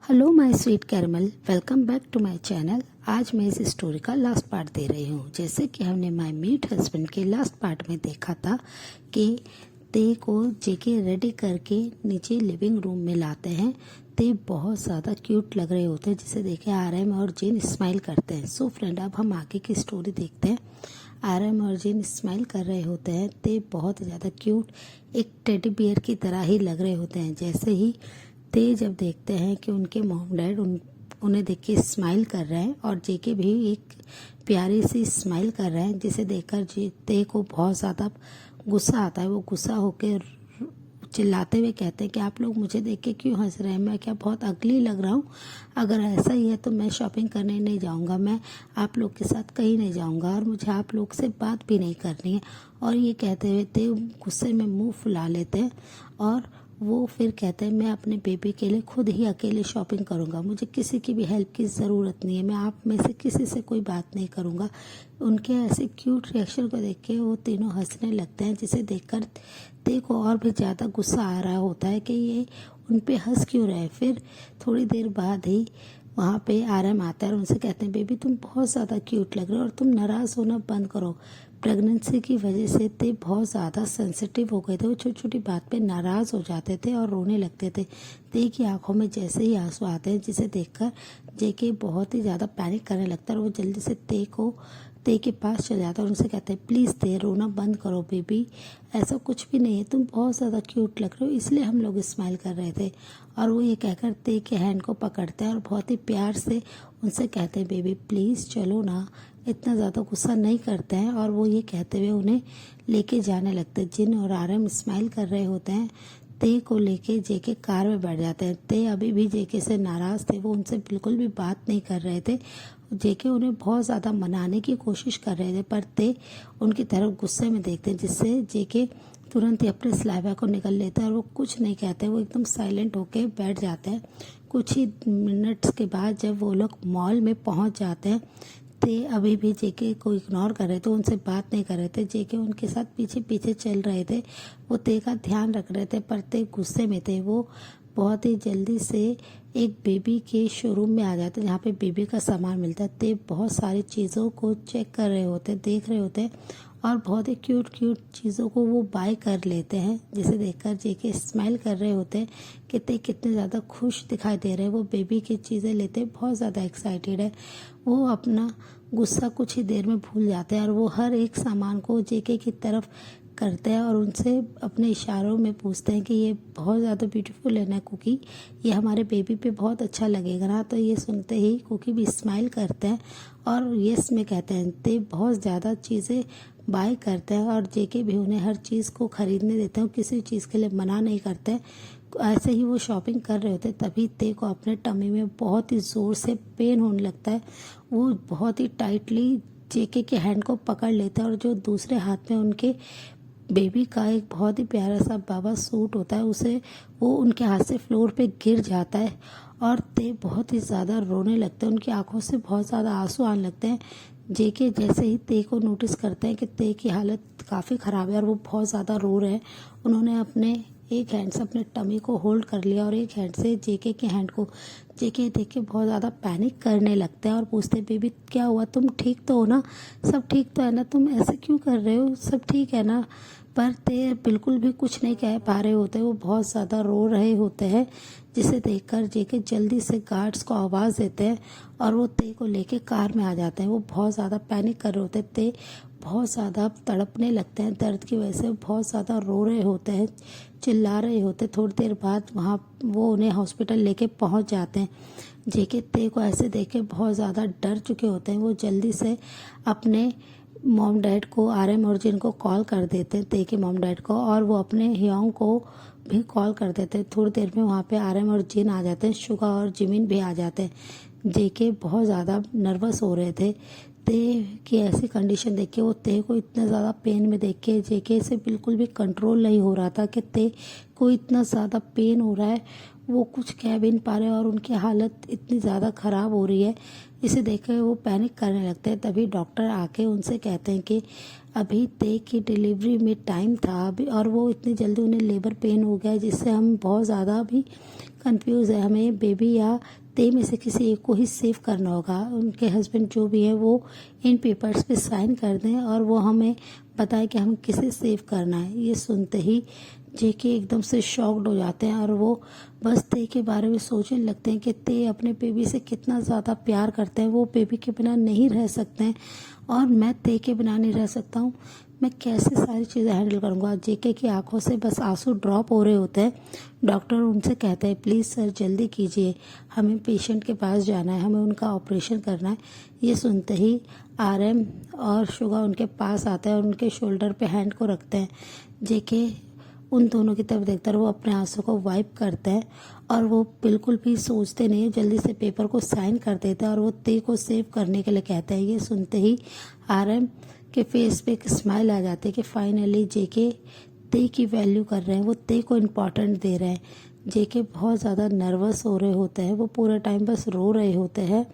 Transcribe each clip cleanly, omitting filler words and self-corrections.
Hello my sweet caramel, welcome back to my channel. आज मैं इस स्टोरी का लास्ट पार्ट दे रही हूँ। जैसे कि हमने माय मीट हस्बैंड के लास्ट पार्ट में देखा था कि ते को जेके रेडी करके नीचे लिविंग रूम में लाते हैं। ते बहुत ज़्यादा क्यूट लग रहे होते हैं, जिसे देखे आरएम और जिन स्माइल करते हैं। सो फ्रेंड, अब हम आगे की स्टोरी देखते हैं। आरएम और जिन स्माइल कर रहे होते हैं। ते बहुत ज़्यादा क्यूट एक टेडी बियर की तरह ही लग रहे होते हैं। जैसे ही ते जब देखते हैं कि उनके मॉम डैड उन्हें देख के स्माइल कर रहे हैं और जेके भी एक प्यारी सी स्माइल कर रहे हैं, जिसे देखकर ते को बहुत ज़्यादा गुस्सा आता है। वो गुस्सा होकर चिल्लाते हुए कहते हैं कि आप लोग मुझे देख के क्यों हंस रहे हैं? मैं क्या बहुत अगली लग रहा हूँ? अगर ऐसा ही है तो मैं शॉपिंग करने नहीं जाऊँगा, मैं आप लोग के साथ कहीं नहीं जाऊँगा और मुझे आप लोग से बात भी नहीं करनी है। और ये कहते हुए ते गुस्से में मुंह फुला लेते हैं और वो फिर कहते हैं मैं अपने बेबी के लिए खुद ही अकेले शॉपिंग करूंगा, मुझे किसी की भी हेल्प की ज़रूरत नहीं है, मैं आप में से किसी से कोई बात नहीं करूंगा। उनके ऐसे क्यूट रिएक्शन को देख के वो तीनों हंसने लगते हैं, जिसे देखकर ते को और भी ज़्यादा गुस्सा आ रहा होता है कि ये उन पे हंस क्यों रहे। फिर थोड़ी देर बाद ही वहाँ पे आरएम आता है और उनसे कहते हैं बेबी तुम बहुत ज़्यादा क्यूट लग रहे हो और तुम नाराज़ होना बंद करो। प्रेगनेंसी की वजह से ते बहुत ज़्यादा सेंसिटिव हो गए थे, वो छोटी छोटी बात पे नाराज़ हो जाते थे और रोने लगते थे। ते की आंखों में जैसे ही आंसू आते हैं, जिसे देखकर जेके बहुत ही ज़्यादा पैनिक करने लगता है और वो जल्दी से ते के पास चले जाता है और उनसे कहते हैं प्लीज़ ते रोना बंद करो बेबी, ऐसा कुछ भी नहीं है, तुम बहुत ज़्यादा क्यूट लग रहे हो इसलिए हम लोग स्माइल कर रहे थे। और वो ये कहकर ते के हैंड को पकड़ते हैं और बहुत ही प्यार से उनसे कहते हैं बेबी प्लीज़ चलो ना, इतना ज़्यादा गुस्सा नहीं करते हैं। और वो ये कहते हुए उन्हें लेके जाने लगते हैं। जिन और आरएम स्माइल कर रहे होते हैं। ते को लेके जेके कार में बैठ जाते हैं। ते अभी भी जेके से नाराज़ थे, वो उनसे बिल्कुल भी बात नहीं कर रहे थे। जेके उन्हें बहुत ज़्यादा मनाने की कोशिश कर रहे थे, पर ते उनकी तरफ गुस्से में देखते हैं, जिससे जेके तुरंत ही अपने स्लाइवा को निकल लेता है और वो कुछ नहीं कहते, वो एकदम साइलेंट होके बैठ जाते हैं। कुछ ही मिनट्स के बाद जब वो लोग मॉल में पहुंच जाते हैं, ते अभी भी जेके को इग्नोर कर रहे थे, उनसे बात नहीं कर रहे थे। जेके उनके साथ पीछे पीछे चल रहे थे, वो ते का ध्यान रख रहे थे, पर ते गुस्से में थे। वो बहुत ही जल्दी से एक बेबी के शोरूम में आ जाते हैं, जहाँ पे बेबी का सामान मिलता है। ते बहुत सारी चीज़ों को चेक कर रहे होते, देख रहे होते और बहुत ही क्यूट क्यूट चीज़ों को वो बाय कर लेते हैं, जिसे देखकर जेके स्माइल कर रहे होते हैं कि ते कितने ज़्यादा खुश दिखाई दे रहे हैं। वो बेबी की चीज़ें लेते बहुत ज़्यादा एक्साइटेड है। वो अपना गुस्सा कुछ ही देर में भूल जाते हैं और वो हर एक सामान को जेके की तरफ करते हैं और उनसे अपने इशारों में पूछते हैं कि ये बहुत ज़्यादा ब्यूटीफुल है ना कुकी, ये हमारे बेबी पे बहुत अच्छा लगेगा ना। तो ये सुनते ही कुकी भी स्माइल करते हैं और यस में कहते हैं। ते बहुत ज़्यादा चीज़ें बाय करते हैं और जेके भी उन्हें हर चीज़ को खरीदने देते हैं, किसी चीज़ के लिए मना नहीं करते हैं। ऐसे ही वो शॉपिंग कर रहे होते तभी ते को अपने टमी में बहुत ही ज़ोर से पेन होने लगता है। वो बहुत ही टाइटली जेके के हैंड को पकड़ लेता है और जो दूसरे हाथ में उनके बेबी का एक बहुत ही प्यारा सा बाबा सूट होता है, उसे वो उनके हाथ से फ्लोर पे गिर जाता है और ते बहुत ही ज़्यादा रोने लगते हैं। उनकी आंखों से बहुत ज़्यादा आंसू आने लगते हैं। जेके जैसे ही ते को नोटिस करते हैं कि ते की हालत काफ़ी ख़राब है और वो बहुत ज़्यादा रो रहे हैं, उन्होंने अपने एक हैंड से अपने टमी को होल्ड कर लिया और एक हैंड से जेके के हैंड को। जेके देख के बहुत ज़्यादा पैनिक करने लगते हैं और पूछते हैं बेबी क्या हुआ, तुम ठीक तो हो ना, सब ठीक तो है ना, तुम ऐसे क्यों कर रहे हो, सब ठीक है ना। पर ते बिल्कुल भी कुछ नहीं कह पा रहे होते, वो बहुत ज़्यादा रो रहे होते हैं, जिसे देखकर जेके जल्दी से गार्ड्स को आवाज़ देते हैं और वो ते को लेके कार में आ जाते हैं। वो बहुत ज़्यादा पैनिक कर रहे होते हैं। ते बहुत ज़्यादा तड़पने लगते हैं, दर्द की वजह से बहुत ज़्यादा रो रहे होते हैं, चिल्ला रहे होते। थोड़ी देर बाद वहाँ वो उन्हें हॉस्पिटल लेके पहुँच जाते हैं। जेके ते को ऐसे देख के बहुत ज़्यादा डर चुके होते हैं। वो जल्दी से अपने मॉम डैड को, आरएम और जिन को कॉल कर देते हैं, ते के मॉम डैड को, और वो अपने हियोंग को भी कॉल कर देते हैं। थोड़ी देर में वहाँ पे आरएम और जिन आ जाते हैं, शुगा और जिमिन भी आ जाते हैं। जेके बहुत ज़्यादा नर्वस हो रहे थे। ते की ऐसी कंडीशन देख के, वो ते को इतना ज़्यादा पेन में देख के जेके से बिल्कुल भी कंट्रोल नहीं हो रहा था कि ते को इतना ज़्यादा पेन हो रहा है, वो कुछ कह भी नहीं पा रहे और उनकी हालत इतनी ज़्यादा ख़राब हो रही है। इसे देखकर वो पैनिक करने लगते हैं। तभी डॉक्टर आके उनसे कहते हैं कि अभी ते की डिलीवरी में टाइम था अभी और वो इतनी जल्दी उन्हें लेबर पेन हो गया, जिससे हम बहुत ज़्यादा भी कंफ्यूज है, हमें बेबी या ते में से किसी एक को ही सेव करना होगा। उनके हस्बैंड जो भी हैं वो इन पेपर्स पे साइन कर दें और वो हमें बताएं कि हमें किसे सेव करना है। ये सुनते ही जेके एकदम से शॉक्ड हो जाते हैं और वो बस ते के बारे में सोचने लगते हैं कि ते अपने बेबी से कितना ज़्यादा प्यार करते हैं, वो बेबी के बिना नहीं रह सकते हैं और मैं ते के बिना नहीं रह सकता हूँ। मैं कैसे सारी चीज़ें हैंडल करूँगा। जेके की आंखों से बस आंसू ड्रॉप हो रहे होते हैं। डॉक्टर उनसे कहते हैं प्लीज़ सर जल्दी कीजिए, हमें पेशेंट के पास जाना है, हमें उनका ऑपरेशन करना है। ये सुनते ही आरएम और शुगा उनके पास आते हैं और उनके शोल्डर पे हैंड को रखते हैं। जेके उन दोनों की तरफ देखता है, वो अपने आंसू को वाइप करता है और वो बिल्कुल भी सोचते नहीं, जल्दी से पेपर को साइन कर देता है और वो ते को सेव करने के लिए कहता है। ये सुनते ही आरएम के फेस पे एक स्माइल आ जाती है कि फाइनली जेके ते की वैल्यू कर रहे हैं, वो ते को इम्पोर्टेंट दे रहे हैं। जेके बहुत ज़्यादा नर्वस हो रहे होते हैं, वो पूरा टाइम बस रो रहे होते हैं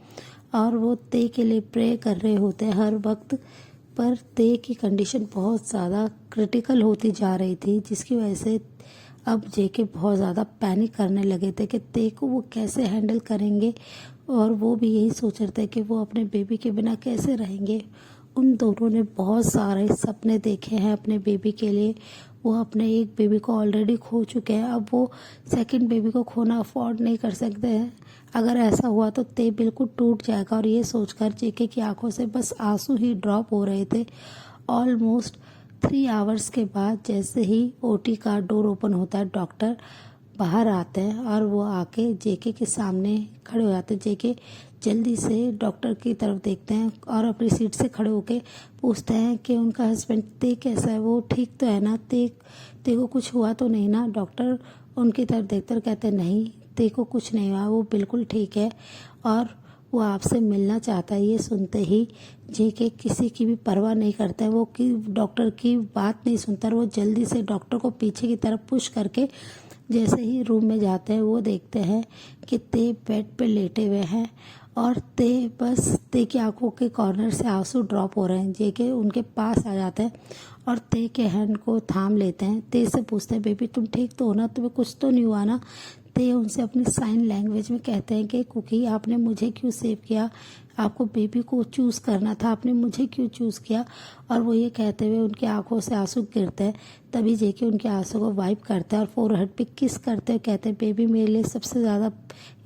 और वो ते के लिए प्रे कर रहे होते हैं हर वक्त। पर ते की कंडीशन बहुत ज़्यादा क्रिटिकल होती जा रही थी, जिसकी वजह से अब जेके बहुत ज़्यादा पैनिक करने लगे थे कि ते को वो कैसे हैंडल करेंगे और वो भी यही सोच रहे थे कि वो अपने बेबी के बिना कैसे रहेंगे। उन दोनों ने बहुत सारे सपने देखे हैं अपने बेबी के लिए। वो अपने एक बेबी को ऑलरेडी खो चुके हैं, अब वो सेकंड बेबी को खोना अफोर्ड नहीं कर सकते हैं। अगर ऐसा हुआ तो ते बिल्कुल टूट जाएगा और ये सोचकर जेके की आंखों से बस आंसू ही ड्रॉप हो रहे थे। ऑलमोस्ट 3 आवर्स के बाद जैसे ही ओटी का डोर ओपन होता है, डॉक्टर बाहर आते हैं और वो आके जेके के सामने खड़े हो जाते हैं। जेके जल्दी से डॉक्टर की तरफ देखते हैं और अपनी सीट से खड़े होके पूछते हैं कि उनका हस्बैंड ते कैसा है, वो ठीक तो है ना, ते को कुछ हुआ तो नहीं ना। डॉक्टर उनकी तरफ देखते और कहते हैं नहीं, ते को कुछ नहीं हुआ, वो बिल्कुल ठीक है और वो आपसे मिलना चाहता है। ये सुनते ही जेके किसी की भी परवाह नहीं करता है, वो कि डॉक्टर की बात नहीं सुनता और वो जल्दी से डॉक्टर को पीछे की तरफ पुश करके जैसे ही रूम में जाते हैं, वो देखते हैं कि ते बेड पे लेटे हुए हैं और ते की आंखों के कॉर्नर से आंसू ड्रॉप हो रहे हैं। जेके उनके पास आ जाते हैं और ते के हैंड को थाम लेते हैं। ते से पूछते हैं बेबी तुम ठीक तो हो ना, तुम्हें कुछ तो नहीं हुआ ना। ते उनसे अपनी साइन लैंग्वेज में कहते हैं कि कुकी आपने मुझे क्यों सेव किया, आपको बेबी को चूज़ करना था, आपने मुझे क्यों चूज़ किया। और वो ये कहते हुए उनकी आंखों से आंसू गिरते हैं। तभी जेके उनके आंसू को वाइप करते हैं और फोरहेड पे किस करते हुए कहते हैं बेबी मेरे लिए सबसे ज़्यादा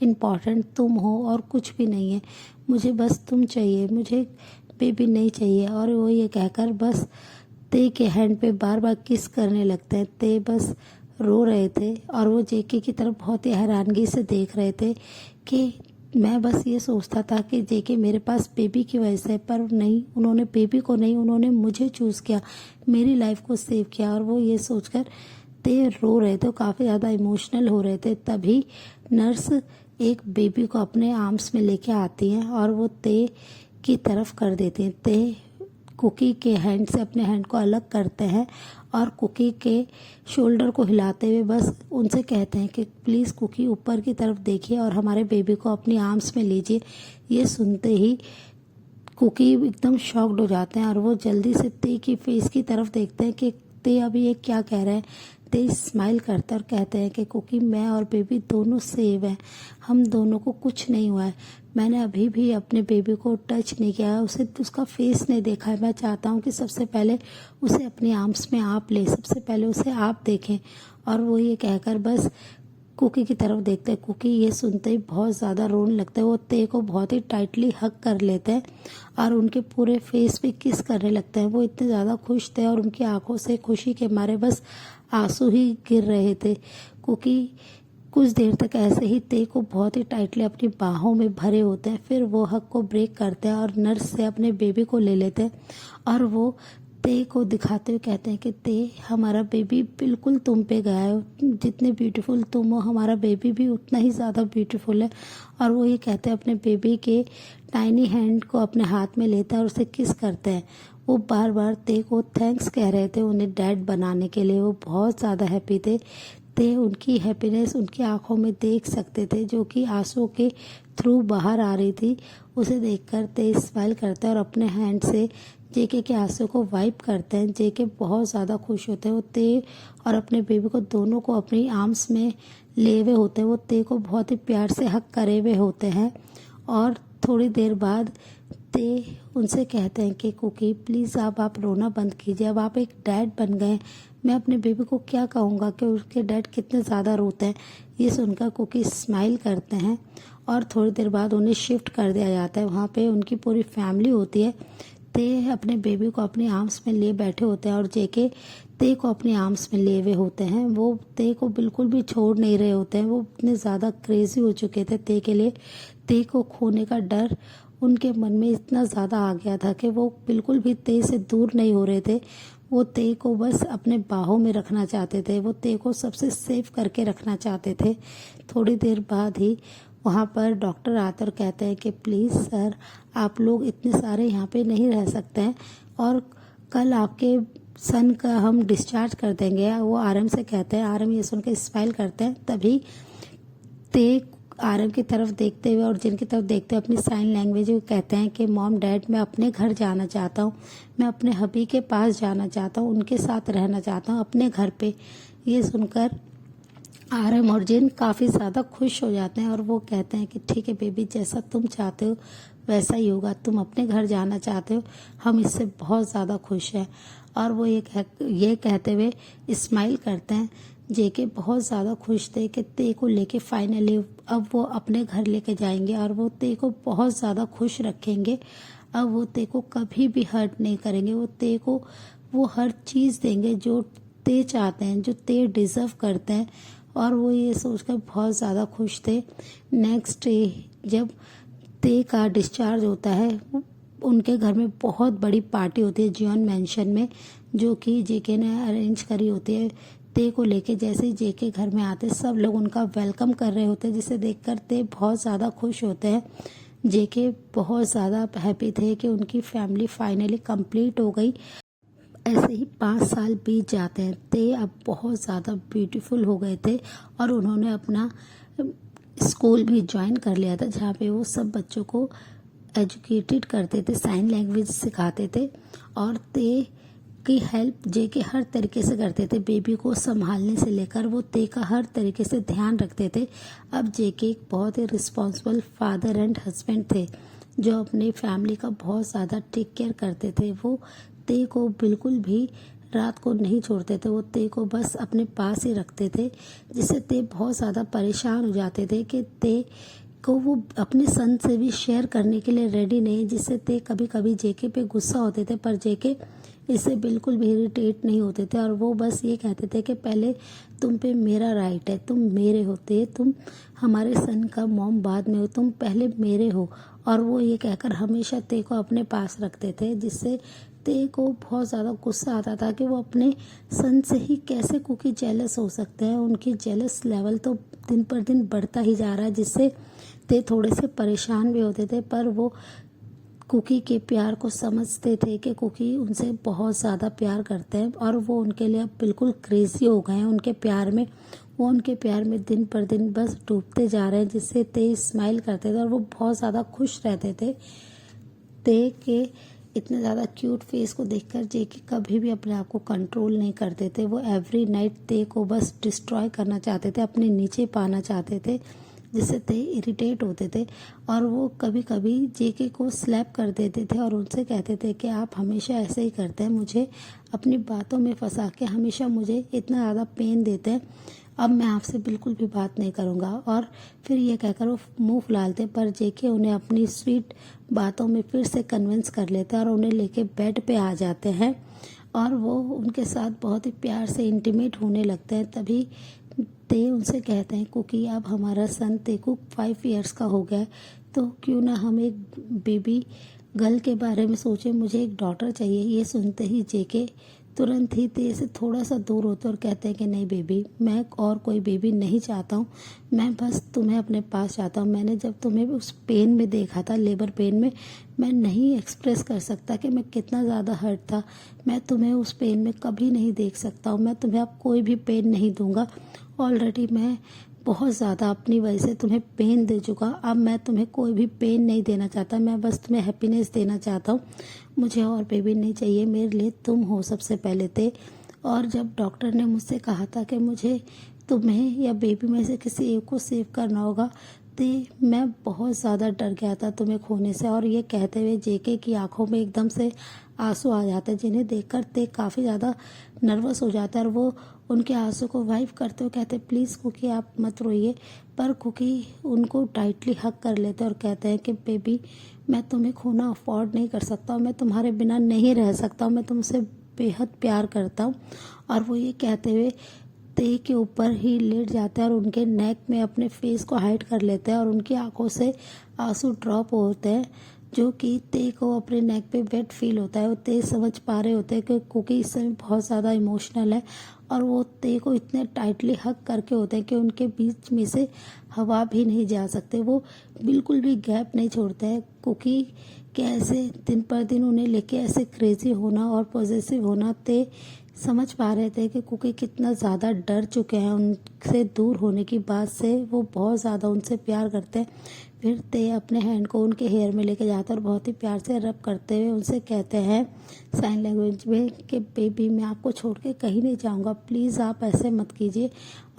इम्पॉर्टेंट तुम हो और कुछ भी नहीं है, मुझे बस तुम चाहिए, मुझे बेबी नहीं चाहिए। और वो ये कहकर बस ते के हैंड पे बार बार किस करने लगते हैं। ते बस रो रहे थे और वो जेके की तरफ बहुत ही हैरानगी से देख रहे थे कि मैं बस ये सोचता था कि जेके मेरे पास बेबी की वजह से, पर नहीं, उन्होंने बेबी को नहीं, उन्होंने मुझे चूज़ किया, मेरी लाइफ को सेव किया। और वो ये सोचकर ते रो रहे थे, काफ़ी ज़्यादा इमोशनल हो रहे थे। तभी नर्स एक बेबी को अपने आर्म्स में लेके आती हैं और वो ते की तरफ कर देती हैं। ते कुकी के हैंड से अपने हैंड को अलग करते हैं और कुकी के शोल्डर को हिलाते हुए बस उनसे कहते हैं कि प्लीज़ कुकी ऊपर की तरफ देखिए और हमारे बेबी को अपनी आर्म्स में लीजिए। ये सुनते ही कुकी एकदम शॉक्ड हो जाते हैं और वो जल्दी से ते की फेस की तरफ देखते हैं कि ते अभी ये क्या कह रहे हैं। ते स्माइल करते और कहते हैं कि कुकी मैं और बेबी दोनों सेव हैं, हम दोनों को कुछ नहीं हुआ है, मैंने अभी भी अपने बेबी को टच नहीं किया है, उसे उसका फेस नहीं देखा है। मैं चाहता हूँ कि सबसे पहले उसे अपनी आर्म्स में आप ले, सबसे पहले उसे आप देखें। और वो ये कहकर बस कुकी की तरफ देखते हैं। कुकी ये सुनते ही बहुत ज़्यादा रोने लगते हैं, वो ते को बहुत ही टाइटली हग कर लेते हैं और उनके पूरे फेस पे किस करने लगते हैं। वो इतने ज़्यादा खुश थे और उनकी आंखों से खुशी के मारे बस आंसू ही गिर रहे थे। कुकी कुछ देर तक ऐसे ही ते को बहुत ही टाइटली अपनी बाहों में भरे होते हैं, फिर वो हक को ब्रेक करते हैं और नर्स से अपने बेबी को ले लेते हैं और वो ते को दिखाते हुए कहते हैं कि ते हमारा बेबी बिल्कुल तुम पे गया है, जितने ब्यूटीफुल तुम हो हमारा बेबी भी उतना ही ज़्यादा ब्यूटीफुल है। और वो ये कहते हैं अपने बेबी के टाइनी हैंड को अपने हाथ में लेते हैं और उसे किस करते हैं। वो बार बार ते को थैंक्स कह रहे थे उन्हें डैड बनाने के लिए, वो बहुत ज़्यादा हैप्पी थे। ते उनकी हैप्पीनेस उनकी आंखों में देख सकते थे, जो कि आंसू के थ्रू बाहर आ रही थी। उसे देखकर ते स्माइल करते हैं और अपने हैंड से जेके के आंसू को वाइप करते हैं। जेके बहुत ज़्यादा खुश होते हैं। वो ते और अपने बेबी को दोनों को अपनी आर्म्स में लिए हुए होते हैं वो ते को बहुत ही प्यार से हक करे हुए होते हैं। और थोड़ी देर बाद ते उनसे कहते हैं कि कुकी प्लीज़ आप रोना बंद कीजिए, अब आप एक डैड बन गए, मैं अपने बेबी को क्या कहूँगा कि उसके डैड कितने ज़्यादा रोते हैं। ये सुनकर कुकी स्माइल करते हैं और थोड़ी देर बाद उन्हें शिफ्ट कर दिया जाता है। वहाँ पे उनकी पूरी फैमिली होती है। ते अपने बेबी को अपनी आर्म्स में लिए बैठे होते हैं और जेके ते को अपने आर्म्स में लिए हुए होते हैं। वो ते को बिल्कुल भी छोड़ नहीं रहे होते हैं। वो इतने ज़्यादा क्रेजी हो चुके थे ते के लिए। ते को खोने का डर उनके मन में इतना ज़्यादा आ गया था कि वो बिल्कुल भी ते से दूर नहीं हो रहे थे। वो ते को बस अपने बाहों में रखना चाहते थे। वो ते को सबसे सेफ करके रखना चाहते थे। थोड़ी देर बाद ही वहाँ पर डॉक्टर आकर कहते हैं कि प्लीज़ सर, आप लोग इतने सारे यहाँ पे नहीं रह सकते हैं और कल आपके सन का हम डिस्चार्ज कर देंगे। वो आरएम से कहते हैं। आरएम ये सुन के स्माइल करते हैं। तभी ते आरएम की तरफ देखते हुए और जिनकी तरफ देखते हुए अपनी साइन लैंग्वेज में कहते हैं कि मॉम डैड, मैं अपने घर जाना चाहता हूँ, मैं अपने हबी के पास जाना चाहता हूँ, उनके साथ रहना चाहता हूँ अपने घर पे। ये सुनकर आरएम और जिन काफ़ी ज़्यादा खुश हो जाते हैं और वो कहते हैं कि ठीक है बेबी, जैसा तुम चाहते हो वैसा ही होगा, तुम अपने घर जाना चाहते हो, हम इससे बहुत ज़्यादा खुश हैं। और वो ये कहते हुए स्माइल करते हैं। जेके बहुत ज़्यादा खुश थे कि ते को लेके फाइनली अब वो अपने घर लेके जाएंगे और वो ते को बहुत ज़्यादा खुश रखेंगे। अब वो ते को कभी भी हर्ट नहीं करेंगे। वो ते को वो हर चीज़ देंगे जो ते चाहते हैं, जो ते डिज़र्व करते हैं। और वो ये सोचकर बहुत ज़्यादा खुश थे। नेक्स्ट डे जब ते का डिस्चार्ज होता है, उनके घर में बहुत बड़ी पार्टी होती है जियोन मैंशन में, जो कि जेके ने अरेंज करी होती है। ते को लेके जैसे ही जेके घर में आते सब लोग उनका वेलकम कर रहे होते हैं, जिसे देखकर ते बहुत ज़्यादा खुश होते हैं। जेके बहुत ज़्यादा हैप्पी थे कि उनकी फैमिली फाइनली कंप्लीट हो गई। ऐसे ही 5 साल बीत जाते हैं। ते अब बहुत ज़्यादा ब्यूटीफुल हो गए थे और उन्होंने अपना स्कूल भी ज्वाइन कर लिया था, जहाँ पे वो सब बच्चों को एजुकेटेड करते थे, साइन लैंग्वेज सिखाते थे। और ते की हेल्प जेके हर तरीके से करते थे। बेबी को संभालने से लेकर वो ते का हर तरीके से ध्यान रखते थे। अब जेके एक बहुत ही रिस्पॉन्सिबल फादर एंड हस्बैंड थे, जो अपनी फैमिली का बहुत ज़्यादा टेक केयर करते थे। वो ते को बिल्कुल भी रात को नहीं छोड़ते थे। वो ते को बस अपने पास ही रखते थे, जिससे ते बहुत ज़्यादा परेशान हो जाते थे कि ते को वो अपने सन से भी शेयर करने के लिए रेडी नहीं, जिससे ते कभी कभी जेके पे गुस्सा होते थे। पर जेके इससे बिल्कुल भी इरिटेट नहीं होते थे और वो बस ये कहते थे कि पहले तुम पे मेरा राइट है, तुम मेरे होते, तुम हमारे सन का मॉम बाद में हो, तुम पहले मेरे हो। और वो ये कहकर हमेशा ते को अपने पास रखते थे, जिससे ते को बहुत ज़्यादा गुस्सा आता था कि वो अपने सन से ही कैसे कुकी जेलस हो सकते हैं। उनकी जेलस लेवल तो दिन पर दिन बढ़ता ही जा रहा है, जिससे ते थोड़े से परेशान भी होते थे। पर वो कुकी के प्यार को समझते थे कि कुकी उनसे बहुत ज़्यादा प्यार करते हैं और वो उनके लिए अब बिल्कुल क्रेजी हो गए हैं उनके प्यार में। वो उनके प्यार में दिन पर दिन बस डूबते जा रहे हैं, जिससे ते स्माइल करते थे और वो बहुत ज़्यादा खुश रहते थे। ते के इतने ज़्यादा क्यूट फेस को देखकर जेके कभी भी अपने आप को कंट्रोल नहीं करते थे। वो एवरी नाइट ते को बस डिस्ट्रॉय करना चाहते थे, अपने नीचे पाना चाहते थे, जिससे ते इरिटेट होते थे। और वो कभी कभी जेके को स्लैप कर देते थे और उनसे कहते थे कि आप हमेशा ऐसे ही करते हैं, मुझे अपनी बातों में फंसा के हमेशा मुझे इतना ज़्यादा पेन देते हैं, अब मैं आपसे बिल्कुल भी बात नहीं करूँगा। और फिर ये कहकर वो मुंह फुलाते, पर जेके उन्हें अपनी स्वीट बातों में फिर से कन्विंस कर लेते हैं और उन्हें लेके बेड पे आ जाते हैं और वो उनके साथ बहुत ही प्यार से इंटीमेट होने लगते हैं। तभी ते उनसे कहते हैं कुकी, अब हमारा सन तेकू 5 इयर्स का हो गया है, तो क्यों ना हम एक बेबी गर्ल के बारे में सोचें, मुझे एक डॉटर चाहिए। ये सुनते ही जेके तुरंत ही ते से थोड़ा सा दूर होते और कहते हैं कि नहीं बेबी, मैं और कोई बेबी नहीं चाहता हूँ, मैं बस तुम्हें अपने पास चाहता हूँ। मैंने जब तुम्हें उस पेन में देखा था, लेबर पेन में, मैं नहीं एक्सप्रेस कर सकता कि मैं कितना ज़्यादा हर्ट था। मैं तुम्हें उस पेन में कभी नहीं देख सकता हूँ। मैं तुम्हें अब कोई भी पेन नहीं दूंगा। ऑलरेडी मैं बहुत ज़्यादा अपनी वजह से तुम्हें पेन दे चुका, अब मैं तुम्हें कोई भी पेन नहीं देना चाहता। मैं बस तुम्हें हैप्पीनेस देना चाहता हूँ। मुझे और बेबी नहीं चाहिए, मेरे लिए तुम हो सबसे पहले थे। और जब डॉक्टर ने मुझसे कहा था कि मुझे तुम्हें या बेबी में से किसी एक को सेव करना होगा। ते मैं बहुत ज़्यादा डर गया था तुम्हें खोने से। और ये कहते हुए जेके की आंखों में एकदम से आंसू आ जाते हैं, जिन्हें देखकर ते काफ़ी ज़्यादा नर्वस हो जाता है और वो उनके आंसू को वाइप करते हुए कहते हैं प्लीज़ कुकी आप मत रोइए। पर कुकी उनको टाइटली हग कर लेते हैं और कहते हैं कि बेबी मैं तुम्हें खोना अफोर्ड नहीं कर सकता, मैं तुम्हारे बिना नहीं रह सकता, मैं तुमसे बेहद प्यार करता हूँ। और वो ये कहते हुए ते के ऊपर ही लेट जाते हैं और उनके नेक में अपने फेस को हाइड कर लेते हैं और उनकी आंखों से आंसू ड्रॉप होते हैं, जो कि ते को अपने नेक पे वेट फील होता है। वो ते समझ पा रहे होते हैं कि कुकी इस समय बहुत ज़्यादा इमोशनल है और वो ते को इतने टाइटली हग करके होते हैं कि उनके बीच में से हवा भी नहीं जा सकते। वो बिल्कुल भी गैप नहीं छोड़ते हैं। कुकी के ऐसे दिन पर दिन उन्हें लेके ऐसे क्रेजी होना और पॉजिटिव होना ते समझ पा रहे थे कि कुकी कितना ज़्यादा डर चुके हैं उनसे दूर होने की बात से। वो बहुत ज़्यादा उनसे प्यार करते हैं। फिर ते अपने हैंड को उनके हेयर में लेके जाते हैं और बहुत ही प्यार से रब करते हुए उनसे कहते हैं साइन लैंग्वेज में कि बेबी मैं आपको छोड़ के कहीं नहीं जाऊंगा, प्लीज़ आप ऐसे मत कीजिए।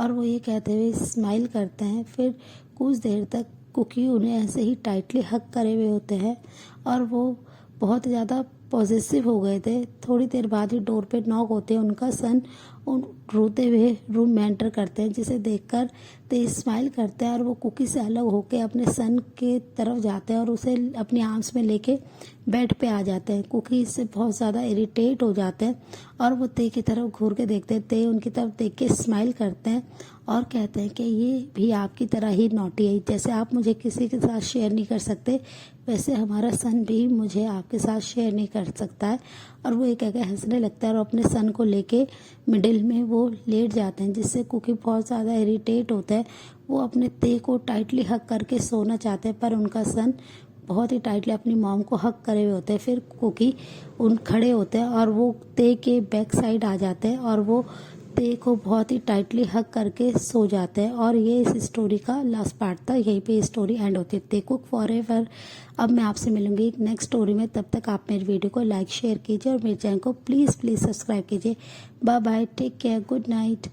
और वो ये कहते हुए स्माइल करते हैं। फिर कुछ देर तक कुकी उन्हें ऐसे ही टाइटली हग करे हुए होते हैं और वो बहुत ज़्यादा पॉजिटिव हो गए थे। थोड़ी देर बाद ही डोर पे नॉक होते हैं। उनका सन रोते हुए रूम में एंटर करते हैं, जिसे देखकर ते स्माइल करते हैं और वो कुकी से अलग होकर अपने सन के तरफ जाते हैं और उसे अपनी आर्म्स में लेके बेड पे आ जाते हैं। कुकी इससे बहुत ज़्यादा इरिटेट हो जाते हैं और वो ते की तरफ घूर के देखते हैं। ते उनकी तरफ देख के स्माइल करते हैं और कहते हैं कि ये भी आपकी तरह ही नॉटी है, जैसे आप मुझे किसी के साथ शेयर नहीं कर सकते वैसे हमारा सन भी मुझे आपके साथ शेयर नहीं कर सकता है। और वो एक हंसने लगता है और अपने सन को लेके मिडिल में वो लेट जाते हैं, जिससे कुकी बहुत ज़्यादा इरिटेट होता है। वो अपने ते को टाइटली हग करके सोना चाहते हैं, पर उनका सन बहुत ही टाइटली अपनी मॉम को हग करे हुए होते हैं। फिर कुकी उन खड़े होते हैं और वो ते के बैक साइड आ जाते हैं और वो ते को बहुत ही टाइटली हग करके सो जाते हैं। और ये इस स्टोरी का लास्ट पार्ट था। यहीं पे स्टोरी एंड होती है। ते कुक फॉरएवर। अब मैं आपसे मिलूंगी एक नेक्स्ट स्टोरी में। तब तक आप मेरी वीडियो को लाइक शेयर कीजिए और मेरे चैनल को प्लीज़ सब्सक्राइब कीजिए। Bye bye, take care, good night.